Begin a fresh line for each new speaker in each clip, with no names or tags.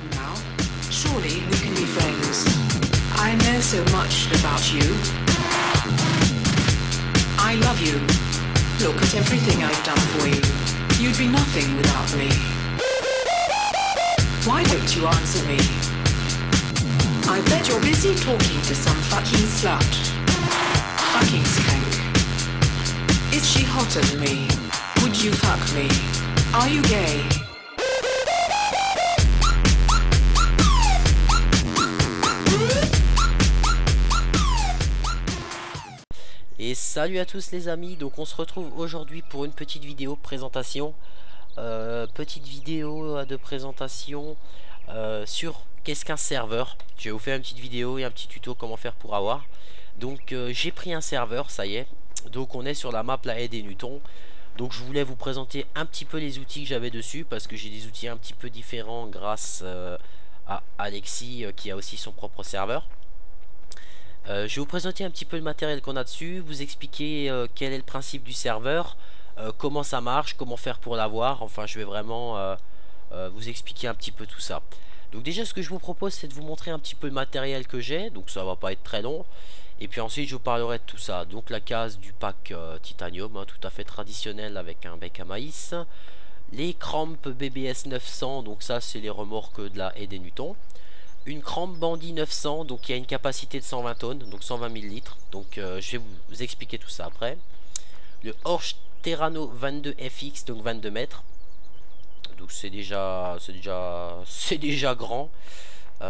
Come now. Surely we can be friends. I know so much about you. I love you. Look at everything I've done for you. You'd be nothing without me. Why don't you answer me? I bet you're busy talking to some fucking slut. Fucking skank. Is she hotter than me? Would you fuck me? Are you gay?
Et salut à tous les amis, donc on se retrouve aujourd'hui pour une petite vidéo présentation. Petite vidéo de présentation sur qu'est-ce qu'un serveur. Je vais vous faire une petite vidéo et un petit tuto comment faire pour avoir. Donc j'ai pris un serveur, ça y est. Donc on est sur la map la haie des Newtons. Donc je voulais vous présenter un petit peu les outils que j'avais dessus, parce que j'ai des outils un petit peu différents grâce à Alexis qui a aussi son propre serveur. Je vais vous présenter un petit peu le matériel qu'on a dessus, vous expliquer quel est le principe du serveur, comment ça marche, comment faire pour l'avoir. Enfin je vais vraiment vous expliquer un petit peu tout ça. Donc déjà ce que je vous propose, c'est de vous montrer un petit peu le matériel que j'ai, donc ça va pas être très long. Et puis ensuite je vous parlerai de tout ça. Donc la case du pack titanium, hein, tout à fait traditionnel avec un bec à maïs. Les crampes BBS 900, donc ça c'est les remorques de la haie des Newtons. Une crampe Bandit 900, donc il y a une capacité de 120 tonnes, donc 120 000 litres. Donc je vais vous expliquer tout ça après. Le Horsch Terrano 22 FX, donc 22 mètres. Donc c'est déjà grand.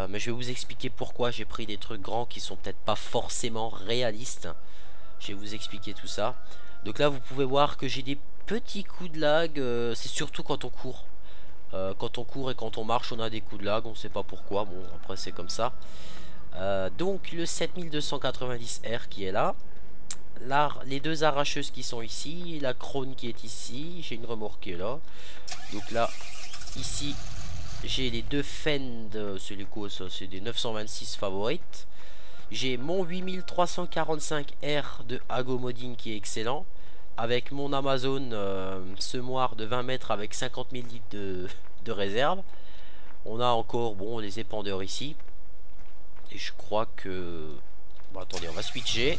Mais je vais vous expliquer pourquoi j'ai pris des trucs grands qui sont peut-être pas forcément réalistes. Je vais vous expliquer tout ça. Donc là vous pouvez voir que j'ai des petits coups de lag, c'est surtout quand on court. Quand on court et quand on marche on a des coups de lag, on sait pas pourquoi, bon après c'est comme ça. Donc le 7290R qui est là, les deux arracheuses qui sont ici, la Krone qui est ici, j'ai une remorque qui est là. Donc là, ici j'ai les deux Fend, c'est les quoi ça, c'est des 926 favorites. J'ai mon 8345R de Hago Modding qui est excellent, avec mon Amazon semoir de 20 mètres avec 50 000 litres de réserve. On a encore bon les épandeurs ici. Et je crois que... Bon, attendez, on va switcher.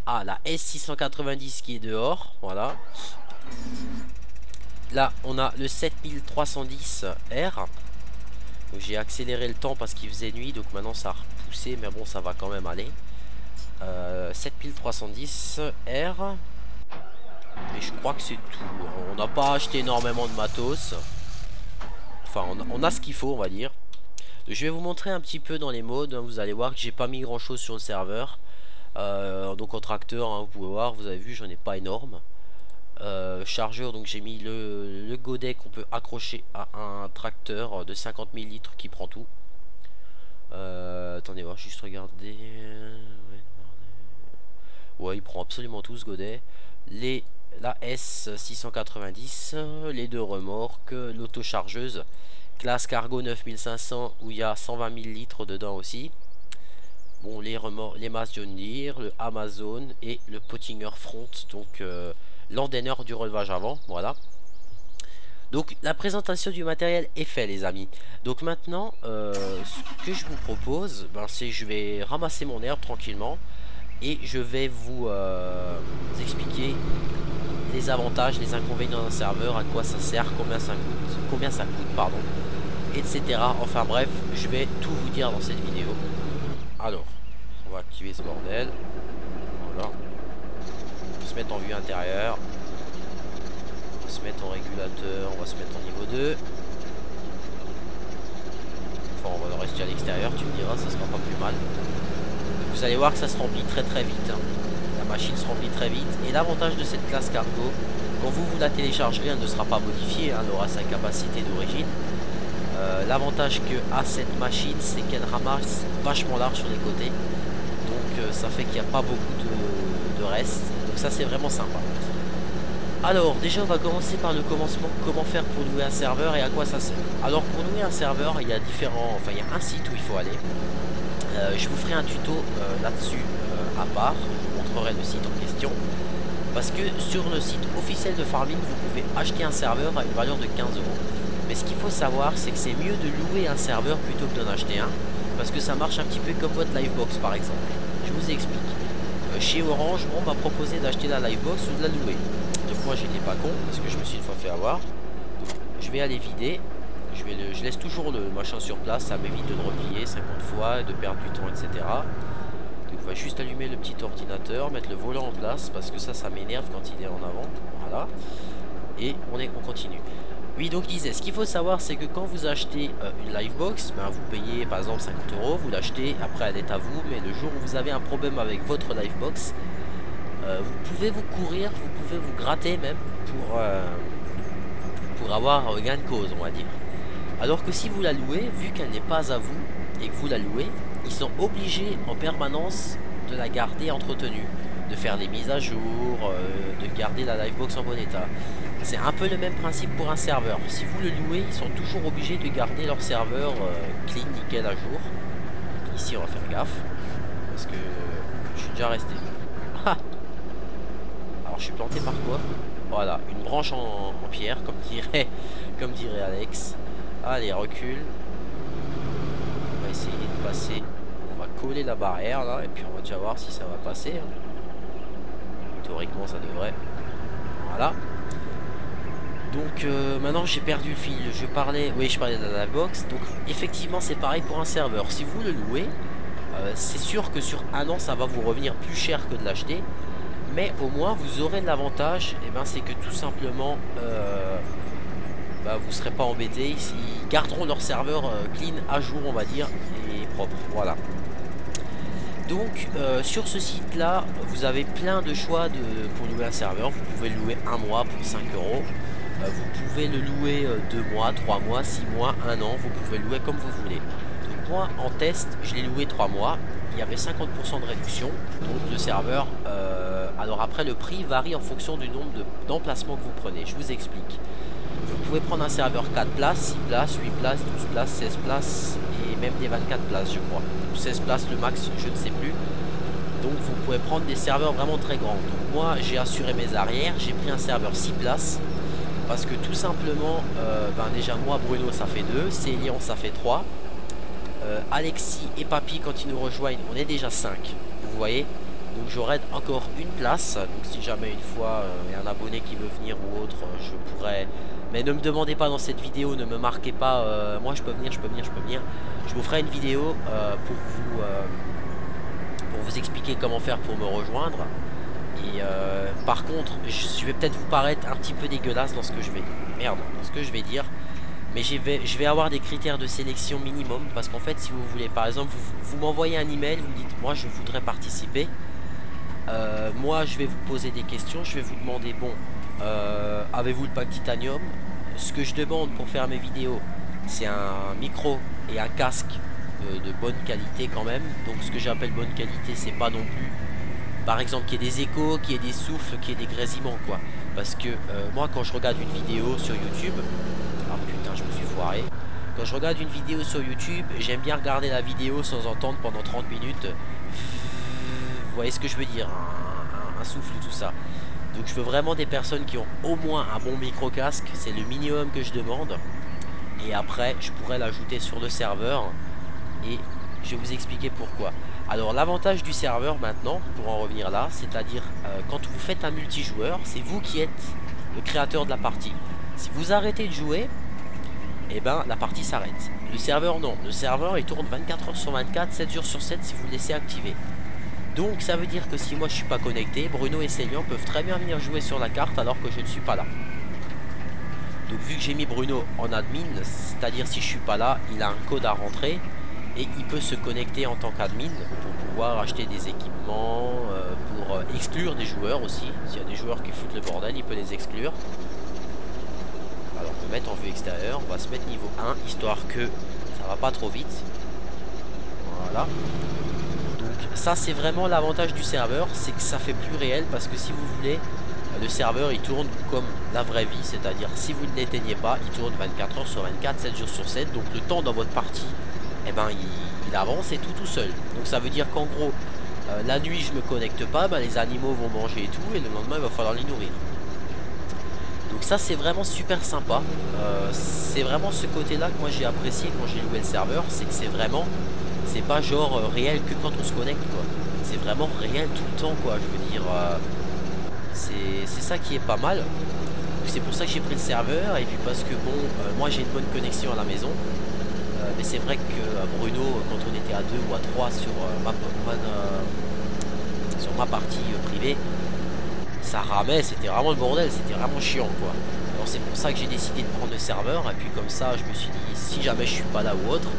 Ah, la S690 qui est dehors. Voilà. Là, on a le 7310R. J'ai accéléré le temps parce qu'il faisait nuit. Donc maintenant, ça a repoussé. Mais bon, ça va quand même aller. 7310R. Et je crois que c'est tout. On n'a pas acheté énormément de matos. Enfin on a ce qu'il faut on va dire. Je vais vous montrer un petit peu dans les modes. Vous allez voir que j'ai pas mis grand chose sur le serveur. Donc en tracteur hein, vous pouvez voir, vous avez vu j'en ai pas énorme. Chargeur, donc j'ai mis le godet qu'on peut accrocher à un tracteur de 50 000 litres qui prend tout. Attendez voir, juste regarder. Ouais, il prend absolument tout ce godet. La S690, les deux remorques, l'autochargeuse, classe cargo 9500 où il y a 120 000 litres dedans aussi. Bon, les remorques, les masses John Deere, le Amazon et le Pottinger Front, donc l'andener du relevage avant, voilà. Donc la présentation du matériel est faite les amis. Donc maintenant, ce que je vous propose, c'est je vais ramasser mon herbe tranquillement. Et je vais vous expliquer les avantages, les inconvénients d'un serveur, à quoi ça sert, combien ça coûte, pardon, etc. Enfin bref, je vais tout vous dire dans cette vidéo. Alors, on va activer ce bordel. Voilà. On va se mettre en vue intérieure. On va se mettre en régulateur, on va se mettre en niveau 2. Enfin, on va rester à l'extérieur, tu me diras, ça sera pas plus mal. Vous allez voir que ça se remplit très vite hein. La machine se remplit très vite. Et l'avantage de cette classe cargo, quand vous la téléchargerez, elle ne sera pas modifiée hein, elle aura sa capacité d'origine. L'avantage que a cette machine, c'est qu'elle ramasse vachement large sur les côtés. Donc ça fait qu'il n'y a pas beaucoup de reste. Donc ça c'est vraiment sympa. Alors déjà on va commencer par le commencement. Comment faire pour louer un serveur et à quoi ça sert. Alors pour louer un serveur, il y a il y a un site où il faut aller. Je vous ferai un tuto là-dessus à part, je vous montrerai le site en question. Parce que sur le site officiel de Farming, vous pouvez acheter un serveur à une valeur de 15 €. Mais ce qu'il faut savoir, c'est que c'est mieux de louer un serveur plutôt que d'en acheter un, parce que ça marche un petit peu comme votre Livebox par exemple. Je vous explique. Chez Orange, on m'a proposé d'acheter la Livebox ou de la louer. Donc moi j'étais pas con, parce que je me suis une fois fait avoir. Donc, je vais aller vider. Je laisse toujours le machin sur place, ça m'évite de le replier 50 fois, de perdre du temps, etc. Donc on va juste allumer le petit ordinateur, mettre le volant en place, parce que ça m'énerve quand il est en avant. Voilà. Et on continue. Oui, donc je disais, ce qu'il faut savoir, c'est que quand vous achetez une Livebox, ben, vous payez par exemple 50 €, vous l'achetez, après elle est à vous, mais le jour où vous avez un problème avec votre Livebox, vous pouvez vous courir, vous pouvez vous gratter même pour avoir gain de cause, on va dire. Alors que si vous la louez, vu qu'elle n'est pas à vous et que vous la louez, ils sont obligés en permanence de la garder entretenue, de faire les mises à jour, de garder la Livebox en bon état. C'est un peu le même principe pour un serveur. Si vous le louez, ils sont toujours obligés de garder leur serveur clean, nickel, à jour. Ici, on va faire gaffe, parce que je suis déjà resté. Ah, alors, je suis planté par quoi? Voilà, une branche en pierre, comme dirait Alex. Allez, recule. On va essayer de passer. On va coller la barrière là, et puis on va déjà voir si ça va passer. Théoriquement, ça devrait. Voilà. Donc maintenant j'ai perdu le fil. Je parlais de la Livebox. Donc effectivement, c'est pareil pour un serveur. Si vous le louez, c'est sûr que sur un an, ça va vous revenir plus cher que de l'acheter. Mais au moins, vous aurez l'avantage, et ben, c'est que tout simplement, vous ne serez pas embêtés. Ils garderont leur serveur clean, à jour, on va dire, et propre. Voilà. Donc sur ce site là, vous avez plein de choix pour louer un serveur. Vous pouvez le louer un mois pour 5 €. Vous pouvez le louer 2 mois, 3 mois, 6 mois, 1 an. Vous pouvez le louer comme vous voulez. Donc moi en test, je l'ai loué 3 mois. Il y avait 50% de réduction. Donc le serveur, alors après le prix varie en fonction du nombre d'emplacements que vous prenez. Je vous explique. Vous pouvez prendre un serveur 4 places, 6 places, 8 places, 12 places, 16 places et même des 24 places je crois. 16 places le max, je ne sais plus. Donc vous pouvez prendre des serveurs vraiment très grands. Donc moi j'ai assuré mes arrières, j'ai pris un serveur 6 places. Parce que tout simplement, déjà moi Bruno ça fait 2, Célian ça fait 3. Alexis et Papy quand ils nous rejoignent on est déjà 5. Vous voyez. Donc j'aurai encore une place. Donc si jamais une fois il y a un abonné qui veut venir ou autre, je pourrais... Mais ne me demandez pas dans cette vidéo, ne me marquez pas, moi je peux venir. Je vous ferai une vidéo pour vous expliquer comment faire pour me rejoindre. Et par contre, je vais peut-être vous paraître un petit peu dégueulasse dans ce que je vais dire. Mais je vais avoir des critères de sélection minimum. Parce qu'en fait, si vous voulez, par exemple, vous m'envoyez un email, vous dites, moi je voudrais participer. Moi je vais vous poser des questions, je vais vous demander, bon, avez-vous le pack titanium? Ce que je demande pour faire mes vidéos, c'est un micro et un casque de bonne qualité quand même. Donc ce que j'appelle bonne qualité, c'est pas non plus, par exemple, qu'il y ait des échos, qu'il y ait des souffles, qu'il y ait des grésillements, quoi. Parce que moi quand je regarde une vidéo sur YouTube, ah putain je me suis foiré. Quand je regarde une vidéo sur YouTube, j'aime bien regarder la vidéo sans entendre pendant 30 minutes. Vous voyez ce que je veux dire, un souffle, tout ça. Donc je veux vraiment des personnes qui ont au moins un bon micro casque, c'est le minimum que je demande. Et après je pourrais l'ajouter sur le serveur et je vais vous expliquer pourquoi. Alors l'avantage du serveur maintenant, pour en revenir là, c'est-à-dire quand vous faites un multijoueur, c'est vous qui êtes le créateur de la partie. Si vous arrêtez de jouer, et ben la partie s'arrête. Le serveur non, le serveur il tourne 24 h sur 24, 7 jours sur 7 si vous le laissez activer. Donc ça veut dire que si moi je suis pas connecté, Bruno et Célian peuvent très bien venir jouer sur la carte alors que je ne suis pas là. Donc vu que j'ai mis Bruno en admin, c'est-à-dire si je suis pas là, il a un code à rentrer et il peut se connecter en tant qu'admin pour pouvoir acheter des équipements, pour exclure des joueurs aussi. S'il y a des joueurs qui foutent le bordel, il peut les exclure. Alors on peut mettre en vue extérieure, on va se mettre niveau 1 histoire que ça va pas trop vite. Voilà. Ça c'est vraiment l'avantage du serveur, c'est que ça fait plus réel parce que si vous voulez, le serveur il tourne comme la vraie vie, c'est-à-dire si vous ne l'éteignez pas, il tourne 24 h sur 24, 7 jours sur 7, donc le temps dans votre partie, eh ben, il avance et tout seul. Donc ça veut dire qu'en gros, la nuit je me connecte pas, ben, les animaux vont manger et tout, et le lendemain il va falloir les nourrir. Donc Donc ça c'est vraiment super sympa. C'est vraiment ce côté là que moi j'ai apprécié quand j'ai loué le serveur. C'est que c'est pas genre réel que quand on se connecte quoi. C'est vraiment réel tout le temps quoi. Je veux dire, c'est ça qui est pas mal. C'est pour ça que j'ai pris le serveur. Et puis parce que bon, moi j'ai une bonne connexion à la maison. Mais c'est vrai que Bruno, quand on était à 2 ou à 3 sur ma partie privée, ça ramait, c'était vraiment le bordel, c'était vraiment chiant quoi. Alors c'est pour ça que j'ai décidé de prendre le serveur. Et puis comme ça je me suis dit, si jamais je suis pas là ou autre,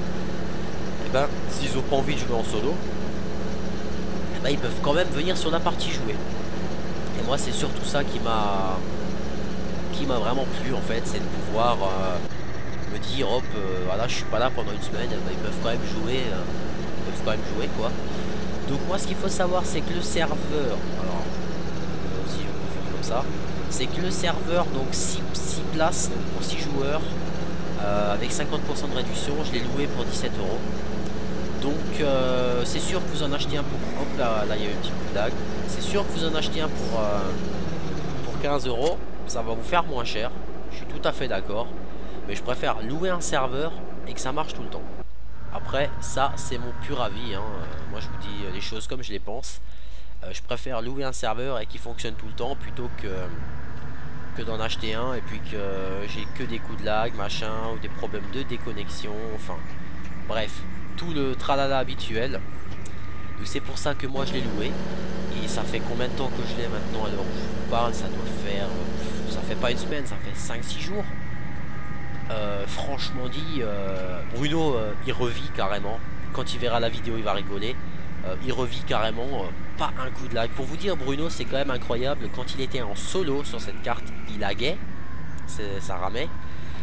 et ben s'ils ont pas envie de jouer en solo, et ben ils peuvent quand même venir sur la partie jouer. Et moi c'est surtout ça qui m'a vraiment plu en fait, c'est de pouvoir me dire hop, voilà, je suis pas là pendant une semaine, ben, ils peuvent quand même jouer, quoi. Donc moi ce qu'il faut savoir c'est que le serveur, alors si je peux faire comme ça, c'est que le serveur, donc 6 places donc pour 6 joueurs, avec 50% de réduction, je l'ai loué pour 17 €. Donc c'est sûr que vous en achetez un pour, hop là il y a eu un petit coup de lag, c'est sûr que vous en achetez un pour 15 €, ça va vous faire moins cher, je suis tout à fait d'accord. Mais je préfère louer un serveur et que ça marche tout le temps. Après, ça, c'est mon pur avis. Hein. Moi, je vous dis les choses comme je les pense. Je préfère louer un serveur et qu'il fonctionne tout le temps plutôt que d'en acheter un et puis que j'ai que des coups de lag, machin, ou des problèmes de déconnexion. Enfin, bref, tout le tralala habituel. Donc, c'est pour ça que moi, je l'ai loué. Et ça fait combien de temps que je l'ai maintenant à l'heure où je vous parle? Ça doit faire... ça fait pas une semaine, ça fait 5-6 jours. Franchement dit, Bruno il revit carrément. Quand il verra la vidéo il va rigoler. Il revit carrément, pas un coup de lag. Pour vous dire, Bruno c'est quand même incroyable. Quand il était en solo sur cette carte, il laguait, ça ramait.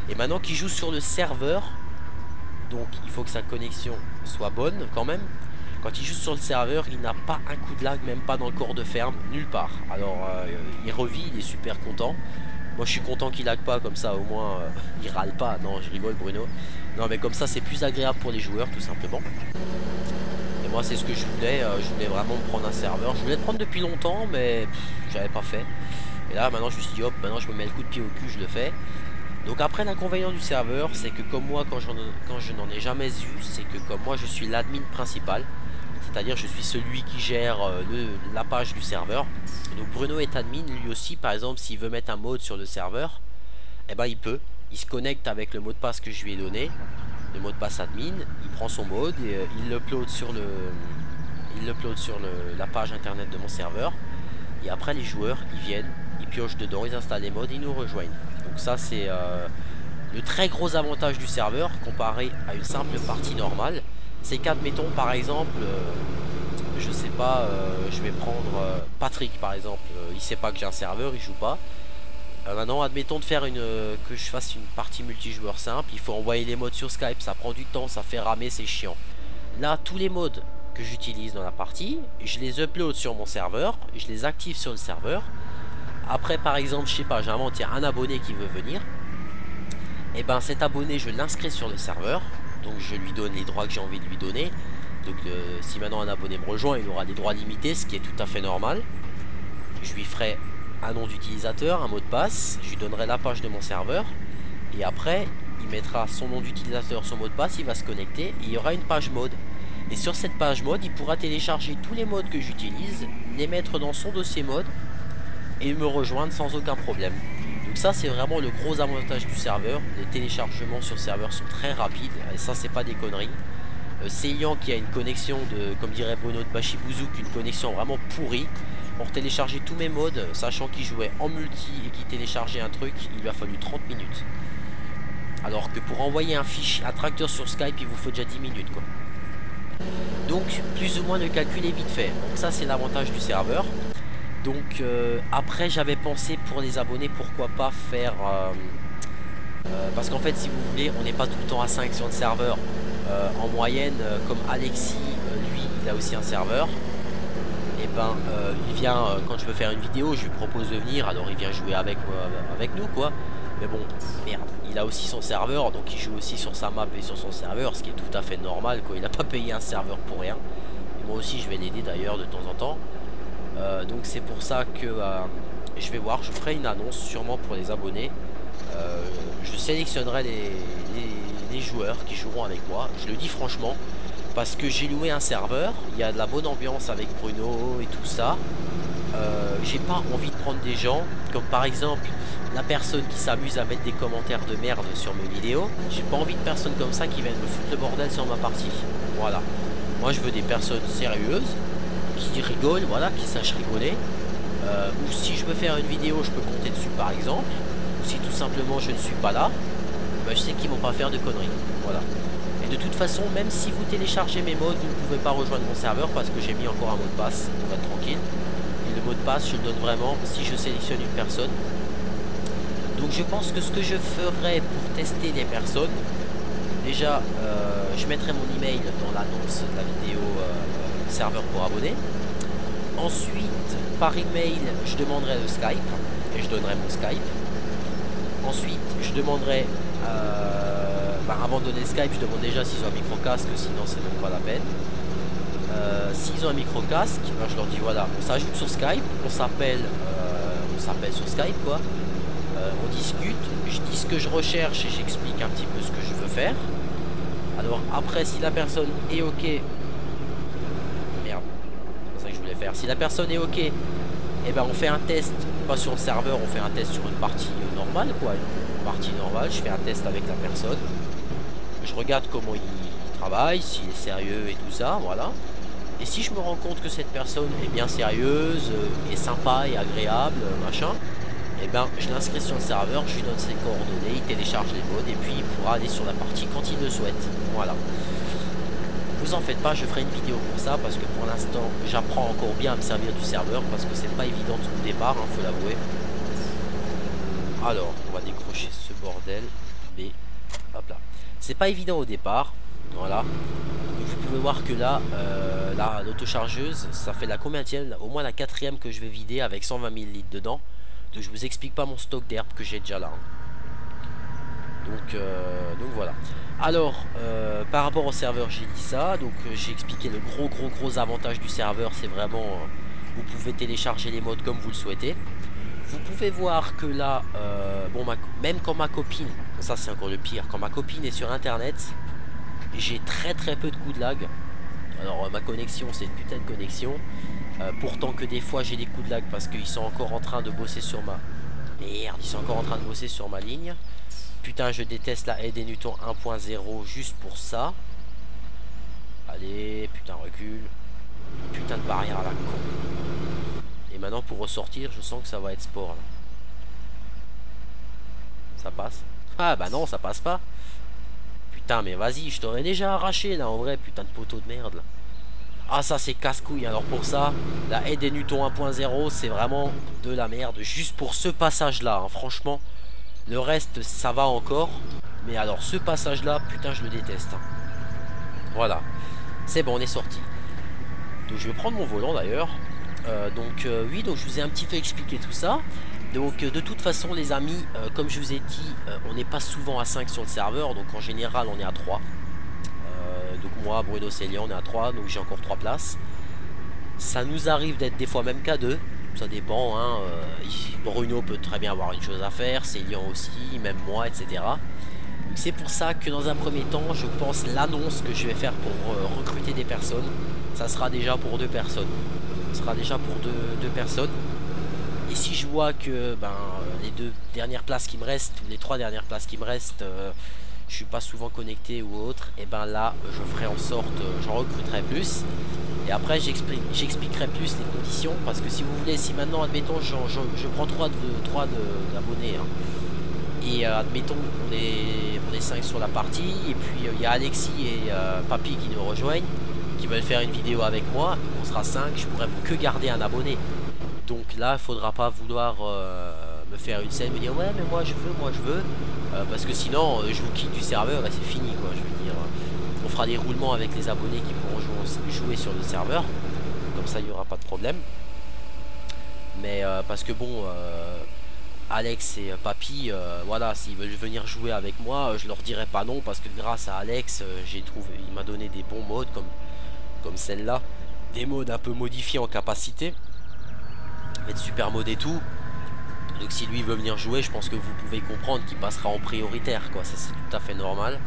Et maintenant qu'il joue sur le serveur, donc il faut que sa connexion soit bonne quand même. Quand il joue sur le serveur, il n'a pas un coup de lag, même pas dans le corps de ferme, nulle part. Alors il revit, il est super content. Moi je suis content qu'il lag pas, comme ça au moins il râle pas. Non, je rigole Bruno. Non mais comme ça c'est plus agréable pour les joueurs tout simplement. Et moi c'est ce que je voulais. Je voulais vraiment me prendre un serveur. Je voulais le prendre depuis longtemps mais j'avais pas fait. Et là maintenant je me suis dit hop, maintenant je me mets le coup de pied au cul, je le fais. Donc après l'inconvénient du serveur c'est que comme moi quand je n'en ai jamais eu, c'est que comme moi je suis l'admin principal. C'est-à-dire je suis celui qui gère la page du serveur. Donc Bruno est admin, lui aussi par exemple s'il veut mettre un mode sur le serveur, eh ben il peut. Il se connecte avec le mot de passe que je lui ai donné, le mot de passe admin, il prend son mode et il l'upload sur la page internet de mon serveur. Et après les joueurs ils viennent, ils piochent dedans, ils installent les modes, ils nous rejoignent. Donc ça c'est le très gros avantage du serveur comparé à une simple partie normale. C'est qu'admettons par exemple, je sais pas, je vais prendre Patrick par exemple, il sait pas que j'ai un serveur, il joue pas. Maintenant admettons de faire que je fasse une partie multijoueur simple, il faut envoyer les modes sur Skype, ça prend du temps, ça fait ramer, c'est chiant. Là tous les modes que j'utilise dans la partie, je les upload sur mon serveur, je les active sur le serveur. Après par exemple, je sais pas, j'invente, il y a un abonné qui veut venir, et ben cet abonné je l'inscris sur le serveur. Donc je lui donne les droits que j'ai envie de lui donner. Donc si maintenant un abonné me rejoint, il aura des droits limités, ce qui est tout à fait normal. Je lui ferai un nom d'utilisateur, un mot de passe, je lui donnerai la page de mon serveur. Et après, il mettra son nom d'utilisateur, son mot de passe, il va se connecter et il y aura une page mode. Et sur cette page mode, il pourra télécharger tous les modes que j'utilise, les mettre dans son dossier mode et me rejoindre sans aucun problème. Donc ça c'est vraiment le gros avantage du serveur. Les téléchargements sur serveur sont très rapides et ça c'est pas des conneries. Seiyan qui a une connexion de, comme dirait Bruno de Bachibouzouk, une connexion vraiment pourrie. Pour télécharger tous mes modes, sachant qu'il jouait en multi et qu'il téléchargeait un truc, il lui a fallu 30 minutes. Alors que pour envoyer un fichier, un tracteur sur Skype, il vous faut déjà 10 minutes quoi. Donc plus ou moins le calcul est vite fait. Donc ça c'est l'avantage du serveur. Donc après j'avais pensé pour les abonnés pourquoi pas faire parce qu'en fait si vous voulez on n'est pas tout le temps à 5 sur le serveur. En moyenne comme Alexis lui il a aussi un serveur. Et ben il vient quand je veux faire une vidéo je lui propose de venir, alors il vient jouer avec nous quoi. Mais bon merde, il a aussi son serveur donc il joue aussi sur sa map et sur son serveur, ce qui est tout à fait normal quoi. Il n'a pas payé un serveur pour rien. Et moi aussi je vais l'aider d'ailleurs de temps en temps. Donc c'est pour ça que je vais voir, je ferai une annonce sûrement pour les abonnés. Je sélectionnerai les joueurs qui joueront avec moi, je le dis franchement, parce que j'ai loué un serveur, il y a de la bonne ambiance avec Bruno et tout ça. J'ai pas envie de prendre des gens comme par exemple la personne qui s'amuse à mettre des commentaires de merde sur mes vidéos. J'ai pas envie de personnes comme ça qui viennent me foutre le bordel sur ma partie. Voilà, moi je veux des personnes sérieuses qui rigolent, voilà, qui sachent rigoler. Ou si je veux faire une vidéo, je peux compter dessus par exemple. Ou si tout simplement je ne suis pas là, bah, je sais qu'ils vont pas faire de conneries. Voilà. Et de toute façon, même si vous téléchargez mes modes, vous ne pouvez pas rejoindre mon serveur parce que j'ai mis encore un mot de passe pour être tranquille. Et le mot de passe, je le donne vraiment si je sélectionne une personne. Donc je pense que ce que je ferai pour tester les personnes, déjà, je mettrai mon email dans l'annonce de la vidéo serveur pour abonnés. Ensuite, par email, je demanderai le Skype et je donnerai mon Skype. Ensuite, je demanderai, avant de donner le Skype, je demande déjà s'ils ont un micro-casque, sinon c'est même pas la peine. S'ils ont un micro-casque, je leur dis voilà, on s'ajoute sur Skype, on s'appelle sur Skype quoi. On discute, je dis ce que je recherche et j'explique un petit peu ce que je veux faire. Alors après, si la personne est ok, merde, c'est ça que je voulais faire. Si la personne est ok, et ben on fait un test, pas sur le serveur, on fait un test sur une partie normale quoi, une partie normale. Je fais un test avec la personne, je regarde comment il travaille, s'il est sérieux et tout ça, voilà. Et si je me rends compte que cette personne est bien sérieuse, est sympa et agréable, machin, et ben je l'inscris sur le serveur, je lui donne ses coordonnées, il télécharge les modes et puis il pourra aller sur la partie quand il le souhaite. Voilà. Vous en faites pas, je ferai une vidéo pour ça parce que pour l'instant j'apprends encore bien à me servir du serveur parce que c'est pas évident au départ, hein, faut l'avouer. Alors, on va décrocher ce bordel, mais hop là. C'est pas évident au départ, voilà. Donc, vous pouvez voir que là, l'autochargeuse, ça fait la combienième, au moins la 4e que je vais vider avec 120 000 litres dedans. Donc je vous explique pas mon stock d'herbe que j'ai déjà là. Donc voilà. Alors, par rapport au serveur, j'ai dit ça. Donc j'ai expliqué le gros avantage du serveur, c'est vraiment, vous pouvez télécharger les modes comme vous le souhaitez. Vous pouvez voir que là, bon, même quand ma copine, ça c'est encore le pire, quand ma copine est sur internet, j'ai très peu de coups de lag. Alors ma connexion, c'est une putain de connexion. Pourtant que des fois j'ai des coups de lag parce qu'ils sont encore en train de bosser sur ma... Merde, ils sont encore en train de bosser sur ma ligne. Putain, je déteste la haie des Newtons 1.0 juste pour ça. Allez, putain, recule. Putain de barrière à la con. Et maintenant pour ressortir, je sens que ça va être sport là. Ça passe? Ah bah non, ça passe pas. Putain, mais vas-y, je t'aurais déjà arraché là en vrai, putain de poteau de merde là. Ah ça c'est casse-couille, alors pour ça la haie des Newtons 1.0 c'est vraiment de la merde. Juste pour ce passage là, hein. Franchement le reste ça va encore. Mais alors ce passage là, putain je le déteste, hein. Voilà, c'est bon, on est sorti. Donc je vais prendre mon volant d'ailleurs. Oui, donc je vous ai un petit peu expliqué tout ça. Donc de toute façon les amis, comme je vous ai dit, on n'est pas souvent à 5 sur le serveur. Donc en général on est à 3. Donc moi, Bruno, Célia, on est à 3, donc j'ai encore 3 places. Ça nous arrive d'être des fois même qu'à 2. Ça dépend, hein. Bruno peut très bien avoir une chose à faire, Célia aussi, même moi, etc. C'est pour ça que dans un premier temps, je pense l'annonce que je vais faire pour recruter des personnes, ça sera déjà pour 2 personnes. Ça sera déjà pour deux personnes. Et si je vois que les 2 dernières places qui me restent, ou les 3 dernières places qui me restent, je suis pas souvent connecté ou autre, et ben là je ferai en sorte, j'en recruterai plus. Et après j'expliquerai plus les conditions, parce que si vous voulez, si maintenant admettons je prends 3 d'abonnés, hein, et admettons on est 5 sur la partie, et puis il y a Alexis et Papy qui nous rejoignent, qui veulent faire une vidéo avec moi, et on sera 5, je pourrais que garder un abonné. Donc là il faudra pas vouloir me faire une scène, me dire ouais mais moi je veux, parce que sinon je vous quitte du serveur et c'est fini quoi. Je veux dire, on fera des roulements avec les abonnés qui pourront jouer sur le serveur, comme ça il n'y aura pas de problème. Mais parce que bon, Alex et Papy, voilà, s'ils veulent venir jouer avec moi, je leur dirai pas non, parce que grâce à Alex, il m'a donné des bons modes comme celle-là, des modes un peu modifiés en capacité, avec super mode et tout. Donc si lui veut venir jouer, je pense que vous pouvez comprendre qu'il passera en prioritaire, quoi. Ça c'est tout à fait normal.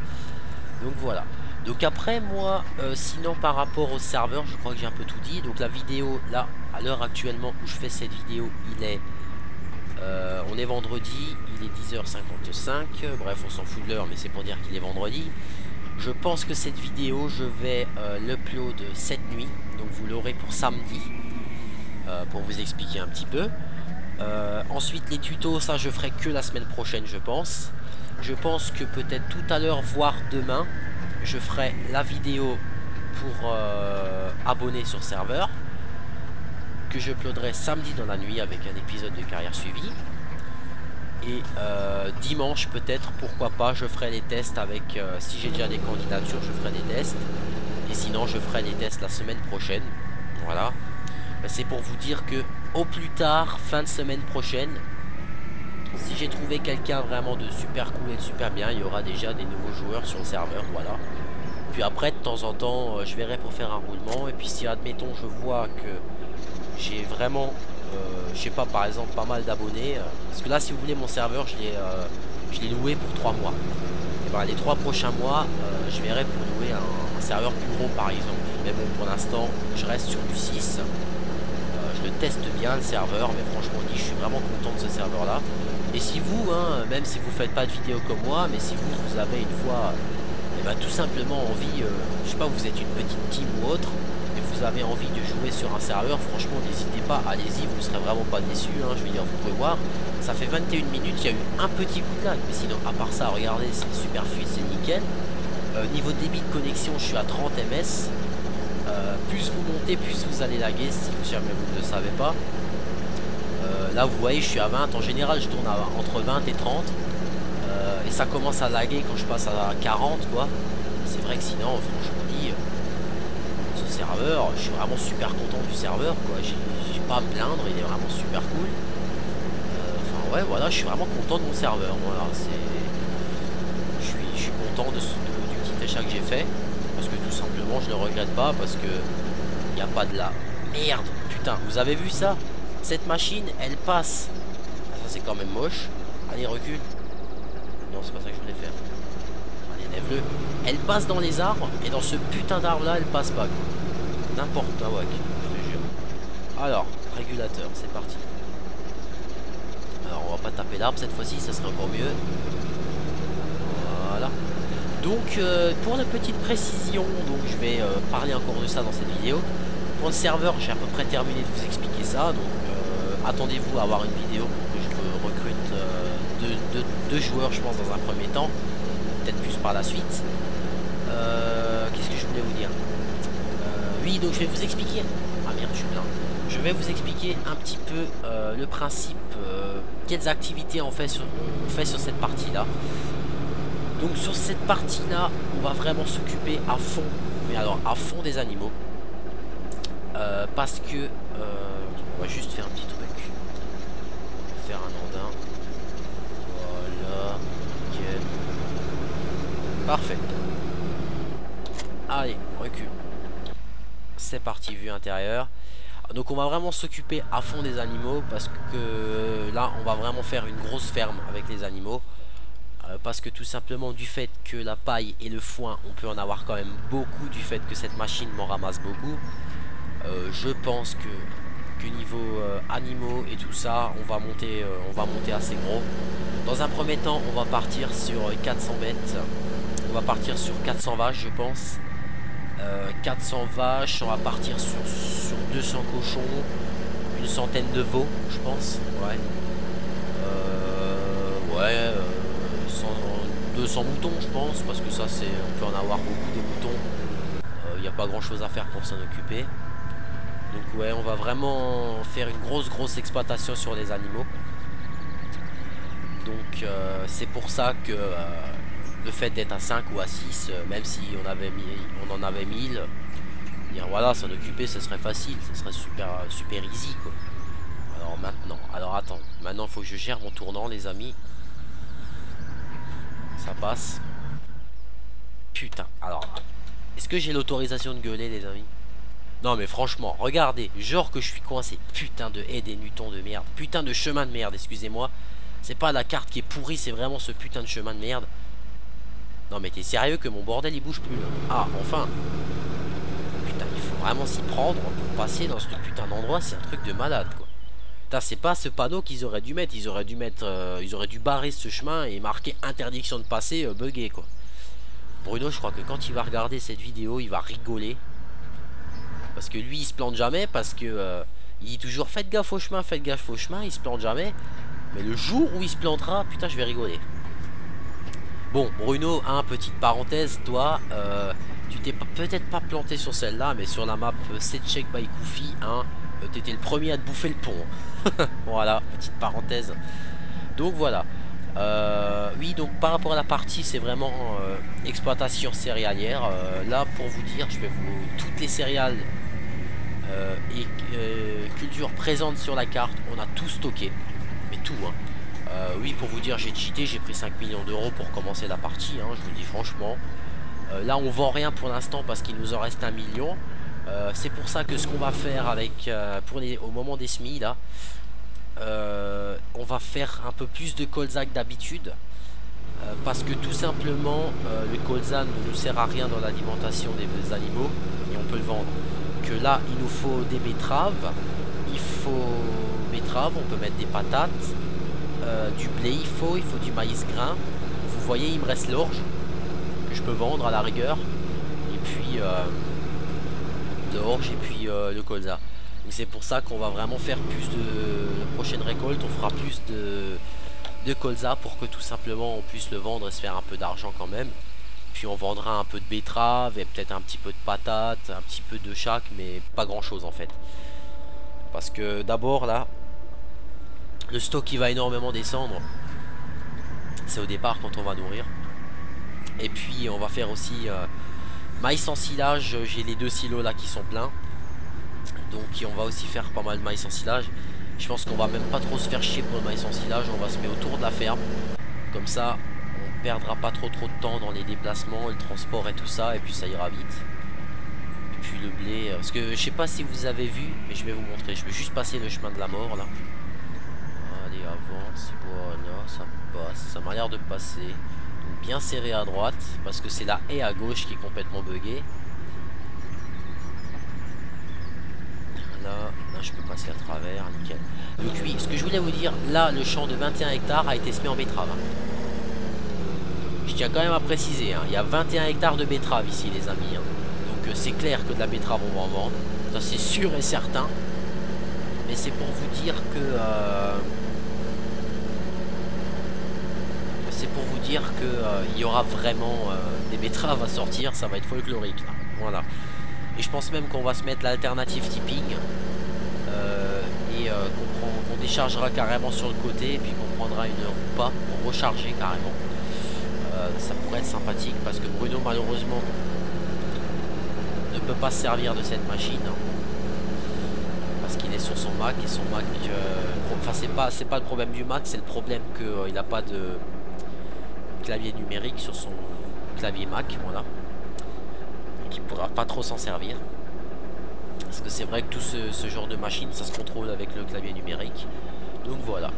Donc voilà. Donc après moi, sinon par rapport au serveur, je crois que j'ai un peu tout dit. Donc la vidéo, là, à l'heure actuellement où je fais cette vidéo, on est vendredi, il est 10h55. Bref, on s'en fout de l'heure, mais c'est pour dire qu'il est vendredi. Je pense que cette vidéo, je vais l'upload cette nuit. Donc vous l'aurez pour samedi, pour vous expliquer un petit peu. Ensuite les tutos, ça je ferai que la semaine prochaine, je pense. Je pense que peut-être tout à l'heure, voire demain, je ferai la vidéo pour abonner sur serveur, que je uploaderai samedi dans la nuit avec un épisode de carrière suivi. Et dimanche peut-être, pourquoi pas, je ferai les tests avec, si j'ai déjà des candidatures, je ferai des tests. Et sinon je ferai les tests la semaine prochaine. Voilà. C'est pour vous dire que au plus tard, fin de semaine prochaine, si j'ai trouvé quelqu'un vraiment de super cool et de super bien, il y aura déjà des nouveaux joueurs sur le serveur. Voilà. Puis après de temps en temps je verrai pour faire un roulement. Et puis si admettons je vois que j'ai vraiment je sais pas, par exemple pas mal d'abonnés, parce que là si vous voulez mon serveur je l'ai loué pour 3 mois. Et ben les 3 prochains mois je verrai pour louer un serveur plus gros par exemple. Mais bon, pour l'instant je reste sur du 6. Je le teste bien le serveur, mais franchement je suis vraiment content de ce serveur là. Et si vous, même si vous faites pas de vidéo comme moi, mais si vous avez une fois tout simplement envie, je sais pas, vous êtes une petite team ou autre, et vous avez envie de jouer sur un serveur, franchement n'hésitez pas, allez-y, vous ne serez vraiment pas déçus, je veux dire, vous pouvez voir, ça fait 21 minutes, il y a eu un petit coup de lag, mais sinon à part ça, regardez, c'est super fluide, c'est nickel. Niveau débit de connexion, je suis à 30 ms. Plus vous montez, plus vous allez laguer, si jamais vous ne le savez pas. Là vous voyez, je suis à 20, en général je tourne entre 20 et 30. Et ça commence à laguer quand je passe à 40 quoi. C'est vrai que sinon franchement dit, ce serveur, je suis vraiment super content du serveur quoi. J'ai pas à me plaindre, il est vraiment super cool. Enfin ouais voilà, je suis vraiment content de mon serveur. Voilà, je suis content du petit achat que j'ai fait. Parce que tout simplement je ne le regrette pas, parce que il n'y a pas de la merde. Putain, vous avez vu ça? Cette machine elle passe. Ça c'est quand même moche. Allez recule. Non c'est pas ça que je voulais faire. Allez lève-le. Elle passe dans les arbres, et dans ce putain d'arbre là elle passe pas. N'importe quoi, ouais, je te jure. Alors, régulateur, c'est parti. Alors on va pas taper l'arbre cette fois-ci, ça serait encore mieux. Voilà. Donc pour la petite précision, donc je vais parler encore de ça dans cette vidéo. Pour le serveur, j'ai à peu près terminé de vous expliquer ça. Donc attendez-vous à avoir une vidéo pour que je recrute deux joueurs, je pense, dans un premier temps. Peut-être plus par la suite. Qu'est-ce que je voulais vous dire? Oui, donc je vais vous expliquer. Ah merde, je suis plein. Je vais vous expliquer un petit peu le principe, quelles activités on fait sur cette partie-là. Donc sur cette partie-là, on va vraiment s'occuper à fond, mais alors à fond des animaux. Parce que, on va juste faire un petit truc. Faire un andin. Voilà, nickel. Parfait. Allez, recule. C'est parti, vue intérieure. Donc on va vraiment s'occuper à fond des animaux, parce que là, on va vraiment faire une grosse ferme avec les animaux. Parce que tout simplement du fait que la paille et le foin, on peut en avoir quand même beaucoup, du fait que cette machine m'en ramasse beaucoup. Je pense que niveau animaux et tout ça, on va monter assez gros. Dans un premier temps, on va partir sur 400 bêtes. On va partir sur 400 vaches, je pense. 400 vaches, on va partir sur 200 cochons, une centaine de veaux, je pense. Ouais. Ouais. 200 moutons je pense, parce que ça c'est, on peut en avoir beaucoup des moutons. Il n'y a pas grand chose à faire pour s'en occuper. Donc ouais, on va vraiment faire une grosse exploitation sur les animaux. Donc c'est pour ça que le fait d'être à 5 ou à 6, même si on en avait 1000, dire voilà, s'en occuper ce serait facile, ce serait super easy quoi. Alors attends, maintenant il faut que je gère mon tournant les amis. Ça passe. Putain, alors est-ce que j'ai l'autorisation de gueuler les amis? Non mais franchement, regardez, genre que je suis coincé. Putain de haie des Newtons de merde. Putain de chemin de merde, excusez-moi. C'est pas la carte qui est pourrie, c'est vraiment ce putain de chemin de merde. Non mais t'es sérieux que mon bordel il bouge plus là? Ah, enfin. Putain, il faut vraiment s'y prendre pour passer dans ce putain d'endroit, c'est un truc de malade quoi. Putain, c'est pas ce panneau qu'ils auraient dû mettre, ils auraient dû barrer ce chemin et marquer interdiction de passer, buggé quoi. Bruno, je crois que quand il va regarder cette vidéo, il va rigoler. Parce que lui, il se plante jamais, parce que il dit toujours faites gaffe au chemin, il se plante jamais. Mais le jour où il se plantera, putain, je vais rigoler. Bon, Bruno, hein, petite parenthèse, toi, tu t'es peut-être pas planté sur celle-là, mais sur la map 7 check by Koufy, hein, t'étais le premier à te bouffer le pont. Voilà, petite parenthèse. Donc voilà. Oui, donc par rapport à la partie, c'est vraiment exploitation céréalière. Là, pour vous dire, je vais vous toutes les céréales et cultures présentes sur la carte, on a tout stocké, mais tout, hein. Oui, pour vous dire, j'ai cheaté, j'ai pris 5 millions d'euros pour commencer la partie, hein, je vous le dis franchement. Là, on vend rien pour l'instant parce qu'il nous en reste 1 million. C'est pour ça que ce qu'on va faire avec au moment des semis là, on va faire un peu plus de colza que d'habitude, parce que tout simplement le colza ne nous sert à rien dans l'alimentation des animaux et on peut le vendre. Que là, il nous faut des betteraves, il faut betteraves, on peut mettre des patates, du blé, il faut du maïs grain. Vous voyez, il me reste l'orge que je peux vendre à la rigueur, et puis l'orge et puis le colza. Donc c'est pour ça qu'on va vraiment faire plus de prochaine récolte, on fera plus de colza pour que tout simplement on puisse le vendre et se faire un peu d'argent quand même. Puis on vendra un peu de betterave et peut-être un petit peu de patates, un petit peu de chaque, mais pas grand chose en fait. Parce que d'abord là, le stock qui va énormément descendre, c'est au départ quand on va nourrir. Et puis on va faire aussi maïs en silage, j'ai les 2 silos là qui sont pleins. Donc on va aussi faire pas mal de maïs en silage. Je pense qu'on va même pas trop se faire chier pour le maïs en silage, on va se mettre autour de la ferme. Comme ça, on perdra pas trop de temps dans les déplacements, le transport et tout ça, et puis ça ira vite. Et puis le blé, parce que je sais pas si vous avez vu, mais je vais vous montrer. Je vais juste passer le chemin de la mort là. Allez, avance, voilà, ça passe, ça m'a l'air de passer. Donc bien serré à droite, parce que c'est la haie à gauche qui est complètement buggée. Là je peux passer à travers, nickel. Donc oui, ce que je voulais vous dire, là le champ de 21 hectares a été semé en betterave. Je tiens quand même à préciser, hein, il y a 21 hectares de betterave ici les amis, hein. Donc c'est clair que de la betterave on va en vendre, ça c'est sûr et certain. Mais c'est pour vous dire que il y aura vraiment des betteraves à sortir, ça va être folklorique là. Voilà. Et je pense même qu'on va se mettre l'alternative tipping qu'on déchargera carrément sur le côté et puis qu'on prendra une roupa pour recharger carrément. Ça pourrait être sympathique parce que Bruno malheureusement ne peut pas se servir de cette machine parce qu'il est sur son Mac et son Mac, enfin c'est pas le problème du Mac, c'est le problème qu'il n'a pas de clavier numérique sur son clavier Mac, voilà. Qui pourra pas trop s'en servir parce que c'est vrai que tout ce genre de machine ça se contrôle avec le clavier numérique. Donc voilà.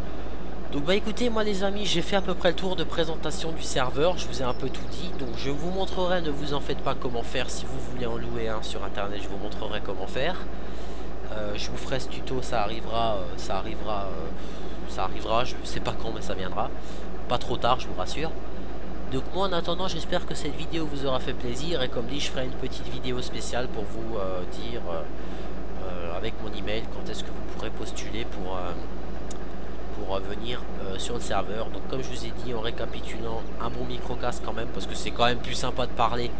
Donc bah écoutez, moi les amis, j'ai fait à peu près le tour de présentation du serveur, je vous ai un peu tout dit. Donc je vous montrerai, ne vous en faites pas, comment faire. Si vous voulez en louer un sur internet, je vous montrerai comment faire. Je vous ferai ce tuto, ça arrivera, je sais pas quand, mais ça viendra. Pas trop tard, je vous rassure. Donc moi en attendant, j'espère que cette vidéo vous aura fait plaisir, et comme dit, je ferai une petite vidéo spéciale pour vous dire avec mon email quand est-ce que vous pourrez postuler pour venir sur le serveur. Donc comme je vous ai dit, en récapitulant, un bon microcast quand même, parce que c'est quand même plus sympa de parler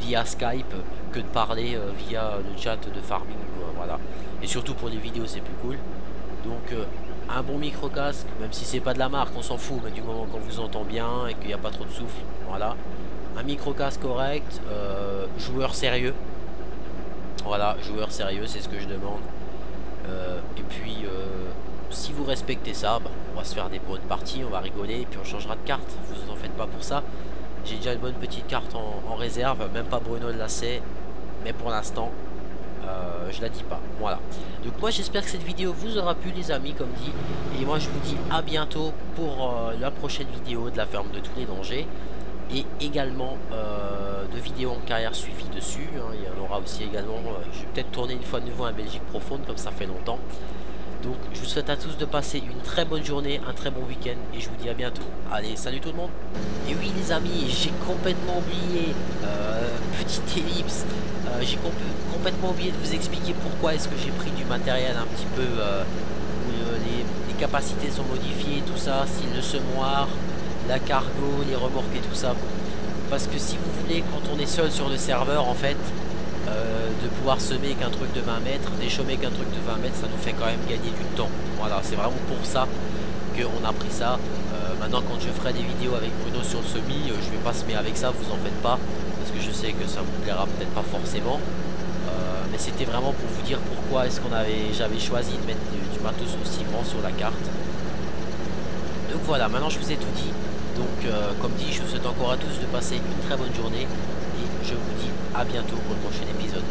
via Skype que de parler via le chat de farming, voilà. Et surtout pour les vidéos c'est plus cool. Donc un bon micro casque, même si c'est pas de la marque, on s'en fout, mais du moment qu'on vous entend bien et qu'il n'y a pas trop de souffle, voilà. Un micro casque correct, joueur sérieux, voilà, joueur sérieux, c'est ce que je demande. Et puis si vous respectez ça, bah, on va se faire des bonnes parties, on va rigoler et puis on changera de carte, vous en faites pas pour ça. J'ai déjà une bonne petite carte en réserve, même pas Bruno l'a sait, mais pour l'instant je la dis pas. Voilà. Donc moi j'espère que cette vidéo vous aura plu les amis comme dit. Et moi je vous dis à bientôt pour la prochaine vidéo de la ferme de tous les dangers. Et également de vidéos en carrière suivies dessus. Hein. Il y en aura aussi également. Je vais peut-être tourner une fois de nouveau à Belgique profonde comme ça fait longtemps. Donc je vous souhaite à tous de passer une très bonne journée, un très bon week-end et je vous dis à bientôt. Allez, salut tout le monde. Et oui les amis, j'ai complètement oublié, petite ellipse, j'ai complètement oublié de vous expliquer pourquoi est-ce que j'ai pris du matériel un petit peu où les capacités sont modifiées, tout ça, style le semoir, la cargo, les remorques et tout ça. Parce que si vous voulez, quand on est seul sur le serveur en fait, de pouvoir semer qu'un truc de 20 mètres, déchaumer qu'un truc de 20 mètres, ça nous fait quand même gagner du temps. Voilà, c'est vraiment pour ça qu'on a pris ça. Maintenant, quand je ferai des vidéos avec Bruno sur le semis, je vais pas semer avec ça, vous en faites pas, parce que je sais que ça vous plaira peut-être pas forcément. Mais c'était vraiment pour vous dire pourquoi est-ce qu'on j'avais choisi de mettre du matos aussi grand sur la carte. Donc voilà, maintenant je vous ai tout dit. Donc comme dit, je vous souhaite encore à tous de passer une très bonne journée. Et je vous dis à bientôt pour le prochain épisode.